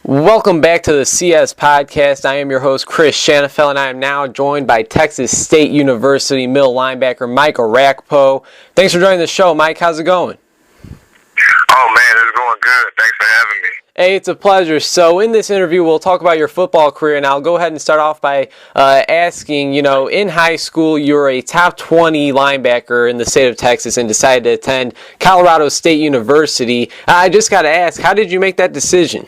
Welcome back to the CS Podcast. I am your host, Chris Shanafel, and I am now joined by Texas State University middle linebacker Mike Orakpo. Thanks for joining the show, Mike. How's it going? Oh, man, it's going good. Thanks for having me. Hey, it's a pleasure. So in this interview, we'll talk about your football career, and I'll go ahead and start off by asking, in high school, you were a top 20 linebacker in the state of Texas and decided to attend Colorado State University. I just got to ask, how did you make that decision?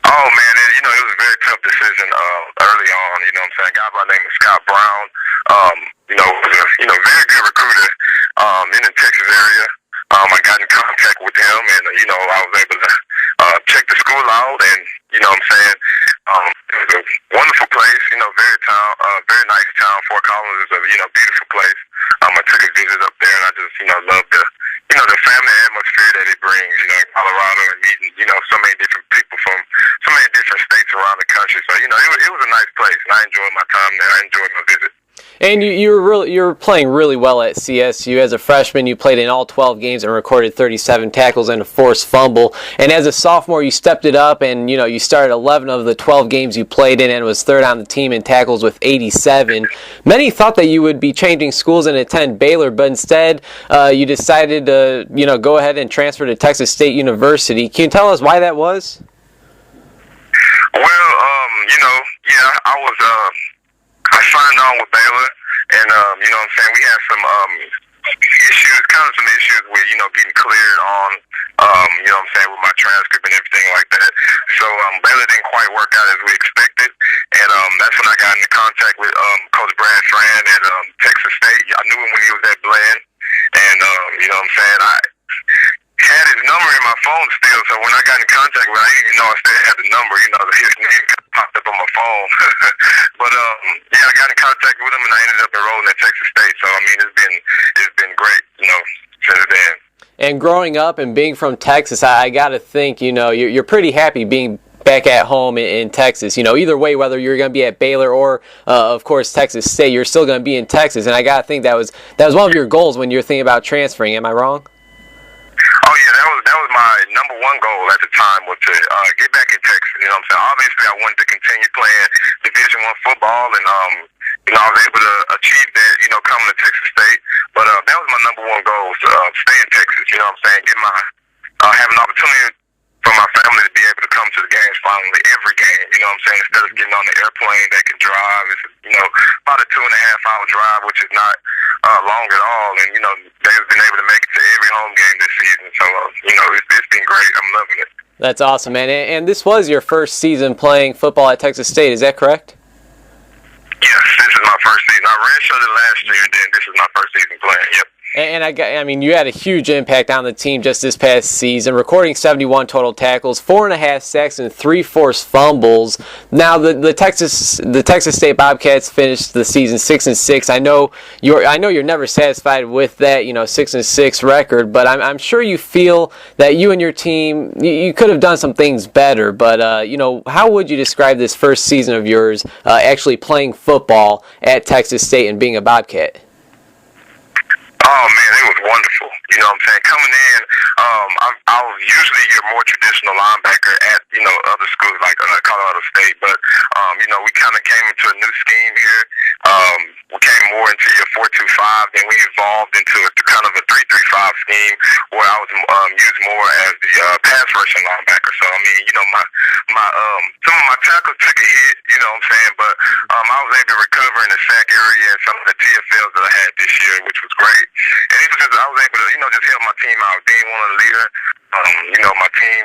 Oh, man, it was a very tough decision early on, what I'm saying. A guy by the name of Scott Brown, was a, very good recruiter in the Texas area. I got in contact with him, and, I was able to check the school out, and, what I'm saying, it was a wonderful place, very nice town. Fort Collins is a, beautiful place. I took a visit up there, and I just, loved the family atmosphere that it brings, in Colorado, and meeting, so many different people from so many different states around the country. So, it was a nice place, and I enjoyed my time there. I enjoyed my visit. And you were playing really well at CSU. As a freshman, you played in all 12 games and recorded 37 tackles and a forced fumble. And as a sophomore, you stepped it up, and you started 11 of the 12 games you played in, and was third on the team in tackles with 87. Many thought that you would be changing schools and attend Baylor, but instead, you decided to go ahead and transfer to Texas State University. Can you tell us why that was? Well, I signed on with Baylor, and, what I'm saying, we had some issues with, getting cleared on, what I'm saying, with my transcript and everything like that. So Baylor didn't quite work out as we expected, and that's when I got into contact with Coach Brad Fran at Texas State. I knew him when he was at Bland, and, what I'm saying, I had his number in my phone still, so when I got in contact with him, I didn't even know I still had the number, his name popped up on my phone. But, I got in contact with him, and I ended up enrolling at Texas State, so, it's been great, since then. And growing up and being from Texas, I got to think, you're pretty happy being back at home in Texas. Either way, whether you're going to be at Baylor or, of course, Texas State, you're still going to be in Texas, and I got to think that was one of your goals when you're thinking about transferring. Am I wrong? Oh, yeah, that was my number one goal at the time, was to get back in Texas, what I'm saying. Obviously, I wanted to continue playing Division I football, and, I was able to achieve that, coming to Texas State. But that was my number one goal, to stay in Texas, what I'm saying, have an opportunity for my family to be able to come to the games finally, every game, what I'm saying, instead of getting on the airplane that can drive. It's, about a 2.5-hour drive, which is not long at all. And, they've been able to make it to every home game this season. So, it's been great. I'm loving it. That's awesome, man. And this was your first season playing football at Texas State. Is that correct? Yes, this is my first season. I redshirted last year, and then this is my first season playing. Yep. And you had a huge impact on the team just this past season, recording 71 total tackles, 4.5 sacks, and 3 forced fumbles. Now, the Texas State Bobcats finished the season 6-6. I know you're never satisfied with that 6-6 record, but I'm sure you feel that you and your team you could have done some things better. But how would you describe this first season of yours actually playing football at Texas State and being a Bobcat? Oh, man, it was wonderful. What I'm saying? Coming in, I was usually your more traditional linebacker at, other schools like Colorado State. But, we kind of came into a new scheme here. We came more into your 4-2-5, then we evolved into a kind of a 3-3-5 scheme where I was used more as the pass rushing linebacker. So, some of my tackles took a hit, what I'm saying, but I was able to recover in the sack area and some of the TFLs that I had this year, which was great. And it was just, I was able to, just help my team out, being one of the leaders. My team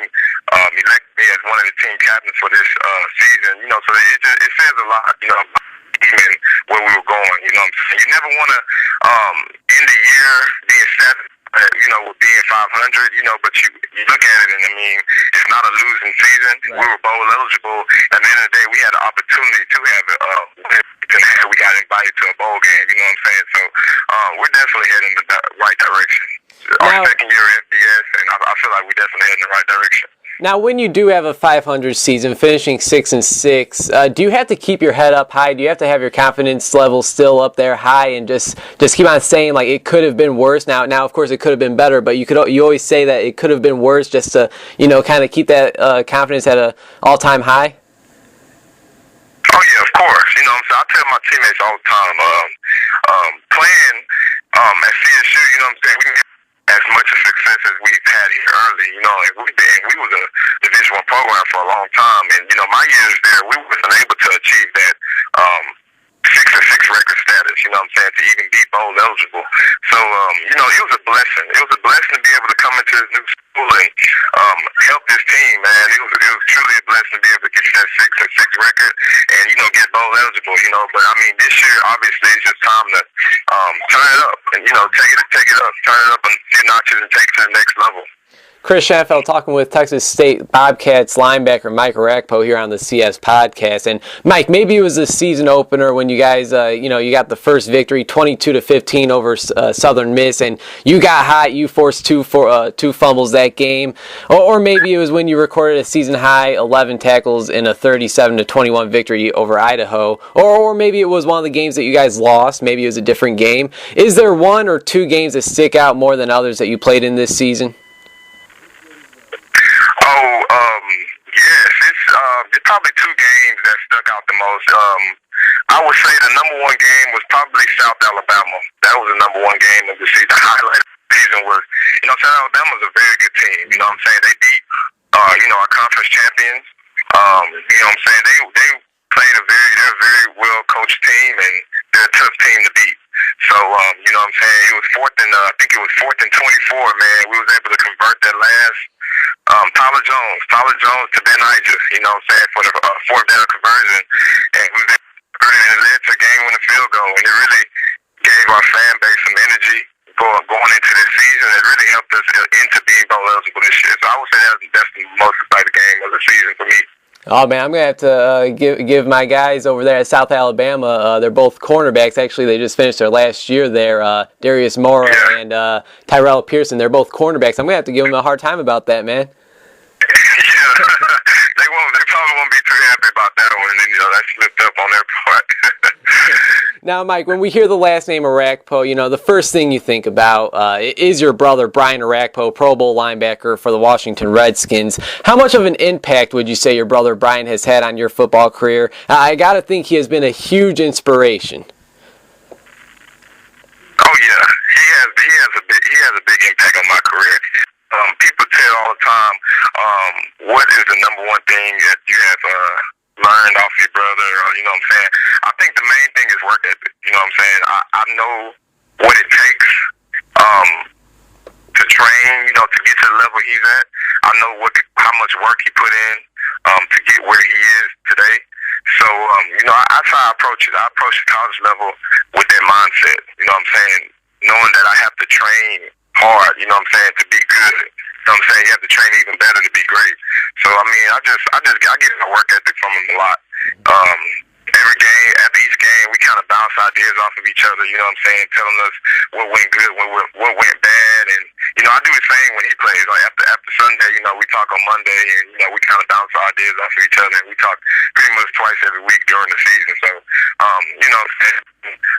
elected me as one of the team captains for this season, so it says a lot, about and where we were going, what I'm saying. You never want to end the year being satisfied, with being 500, but you look at it and, it's not a losing season. Right. We were bowl eligible. At the end of the day, we had the opportunity to have it, and we got invited to a bowl game, what I'm saying. So we're definitely heading in the right direction. Our second year at FBS, and I feel like we're definitely heading in the right direction. Now, when you do have a 500 season, finishing 6-6, do you have to keep your head up high? Do you have to have your confidence level still up there high and just keep on saying like it could have been worse? Now, of course, it could have been better, but you always say that it could have been worse, just to kind of keep that confidence at a all-time high. Oh yeah, of course. I tell my teammates all the time, playing at CSU, we can have as much success as we've had here early, and we was a Division I program for a long time, and my years there, we wasn't able to achieve that 6-6 record status, to even be bowl eligible. So, it was a blessing. It was a blessing to be able to come into this new school and help this team, man. It was truly a blessing to be able to get that 6-6 record and, get bowl eligible, But, this year, obviously, it's just time to turn it up and, take it up, turn it up a few notches and take it to the next level. Chris Schanfeld talking with Texas State Bobcats linebacker Mike Orakpo here on the CS podcast. And Mike, maybe it was the season opener when you guys, you got the first victory, 22-15 over Southern Miss, and you got hot. You forced two fumbles that game, or maybe it was when you recorded a season high 11 tackles in a 37-21 victory over Idaho, or maybe it was one of the games that you guys lost. Maybe it was a different game. Is there one or two games that stick out more than others that you played in this season? Yes, it's probably two games that stuck out the most. I would say the number one game was probably South Alabama. That was the number one game of the season. The highlight of the season was, South Alabama's a very good team. They beat, our conference champions. They played they're a very well coached team, and they're a tough team to beat. So, it was fourth and 24, man. We was able to convert that last Tyler Jones to Ben Iger, for the fourth down conversion, and we was able to convert it, and it led to a game-winning field goal, and it really gave our fan base some energy going into this season. It really helped us into being bowl eligible this year. So I would say that's the most exciting game of the season for me. Oh, man, I'm going to have to give my guys over there at South Alabama, they're both cornerbacks. Actually, they just finished their last year there, Darius Mora and Tyrell Pearson. They're both cornerbacks. I'm going to have to give them a hard time about that, man. Yeah, they probably won't be too happy about that one. And, that slipped up on their part. Now, Mike, when we hear the last name Orakpo, the first thing you think about is your brother, Brian Orakpo, Pro Bowl linebacker for the Washington Redskins. How much of an impact would you say your brother Brian has had on your football career? I got to think he has been a huge inspiration. Oh, yeah. He has a big impact on my career. People tell all the time, what is the number one thing that you have learned off your brother, or, I think the main thing is work ethic. I know what it takes to train, to get to the level he's at. I know how much work he put in to get where he is today. So, that's how I approach it. I approach the college level with that mindset, knowing that I have to train hard, to be good. You have to train even better to be great. So, I get my work ethic from him a lot. Every game, after each game, we kind of bounce ideas off of each other, telling us what went good, what went bad. And, I do the same when he plays. Like after Sunday, we talk on Monday, and, we kind of bounce our ideas off of each other. And we talk pretty much twice every week during the season. So,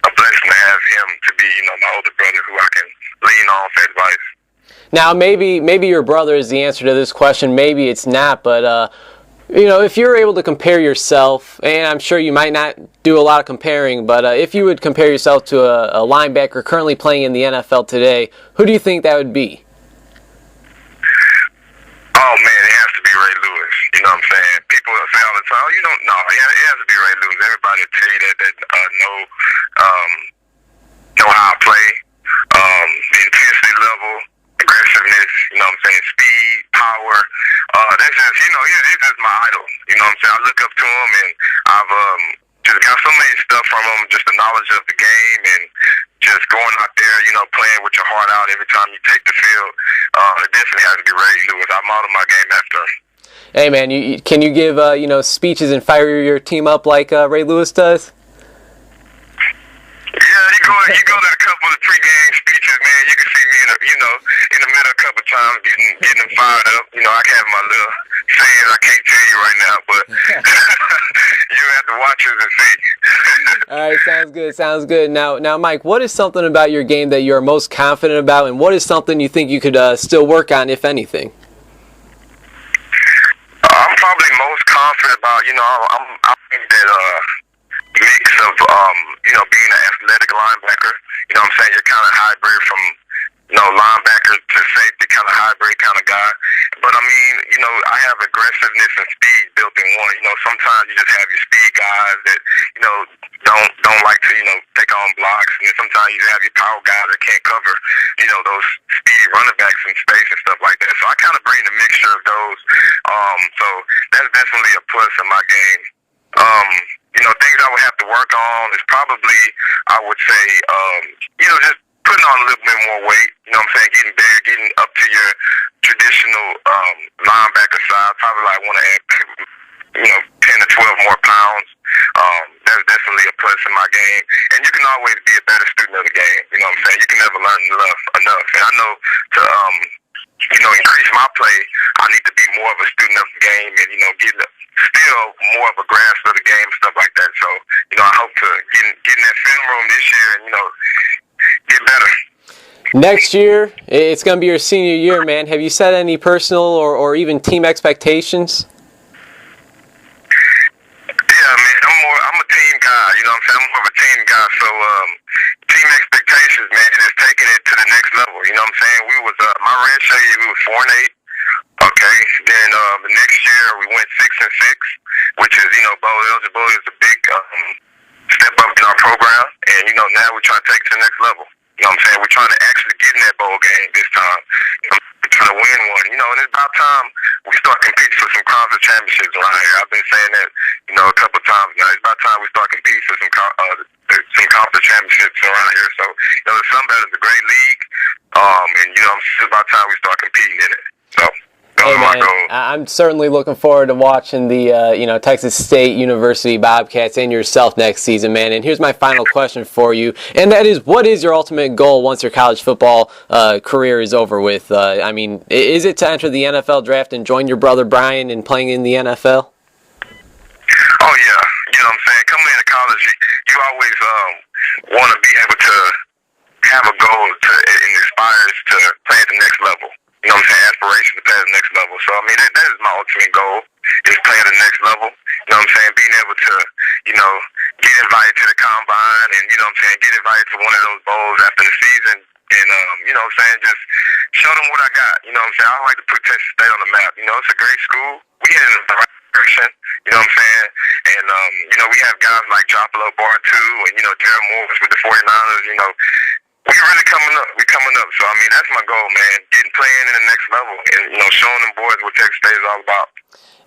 a blessing to have him to be, my older brother who I can lean on for advice. Now, maybe your brother is the answer to this question. Maybe it's not, but if you're able to compare yourself, and I'm sure you might not do a lot of comparing, but if you would compare yourself to a linebacker currently playing in the NFL today, who do you think that would be? Oh, man, it has to be Ray Lewis. People say all the time, you don't know. It has to be Ray Lewis. Everybody will tell you that know how I play, the intensity level, aggressiveness, speed, power. That's just, he's just my idol. I look up to him, and I've just got so many stuff from him, just the knowledge of the game, and just going out there, playing with your heart out every time you take the field. It definitely has to be Ray Lewis. I model my game after him. Hey, man, can you give, speeches and fire your team up like Ray Lewis does? Yeah, you go to a couple of pregame speeches, man. You can see me in the middle a couple of times getting them fired up. You know, I can have my little sayings I can't tell you right now, but you have to watch us and see. All right, sounds good. Now, Mike, what is something about your game that you are most confident about, and what is something you think you could still work on, if anything? I'm probably most confident about, I think that mix of, being an athletic linebacker. You know what I'm saying? You're kind of hybrid from, linebacker to safety, kind of hybrid kind of guy. But, I mean, I have aggressiveness and speed built in one. Sometimes you just have your speed guys that, don't like to, take on blocks. And then sometimes you have your power guys that can't cover, those speedy running backs in space and stuff like that. So I kind of bring the mixture of those. So that's definitely a plus in my game. Things I would have to work on is probably, I would say, just putting on a little bit more weight. You know what I'm saying? Getting bigger, getting up to your traditional linebacker size. Probably like want to add, 10 to 12 more pounds. That's definitely a plus in my game. And you can always be a better student of the game. You know what I'm saying? You can never learn enough. And I know to increase my play, I need to be more of a student of the game and, get still more of a grasp of the game and stuff like that. So, I hope to get in that film room this year and, get better. Next year, it's going to be your senior year, man. Have you set any personal or even team expectations? Yeah, man, I'm a team guy, you know what I'm saying? I'm more of a team guy, so team expectations, man, is taking it to the next level, you know what I'm saying? We was, my redshirt year, we was 4-8, okay? Then the next year, we went 6-6, which is, bowl eligibility is a big step up in our program, and, now we're trying to take it to the next level. You know what I'm saying? We're trying to actually get in that bowl game this time. We're trying to win one. And it's about time we start competing for some conference championships around here. I've been saying that, a couple of times now. It's about time we start competing for some conference championships around here. So, the Sun Belt is a great league. And, it's about time we start competing in it. So, hey, man, I'm certainly looking forward to watching the Texas State University Bobcats and yourself next season, man. And here's my final question for you, and that is, what is your ultimate goal once your college football career is over with? Is it to enter the NFL draft and join your brother Brian in playing in the NFL? Oh, yeah. You know what I'm saying? Coming into college, you always want to be able to have a goal and aspires to play at the next level. You know what I'm saying? Aspiration to play at the next level. So, that is my ultimate goal, is play at the next level. You know what I'm saying? Being able to, get invited to the combine and, get invited to one of those bowls after the season. And, just show them what I got. You know what I'm saying? I like to put Texas State on the map. It's a great school. We head in the right direction. You know what I'm saying? And, we have guys like Jopalo Bartu and, Jared Morris with the 49ers, we really coming up. We coming up. So, that's my goal, man. Playing in the next level and, showing them boys what Texas State is all about.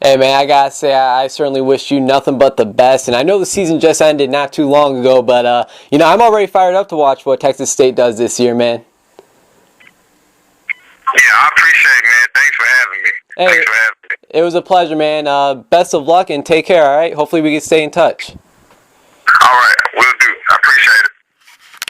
Hey, man, I got to say, I certainly wish you nothing but the best. And I know the season just ended not too long ago, but, I'm already fired up to watch what Texas State does this year, man. Yeah, I appreciate it, man. Thanks for having me. Hey, Thanks for having me. It was a pleasure, man. Best of luck and take care, all right? Hopefully we can stay in touch. All right, will do. I appreciate it.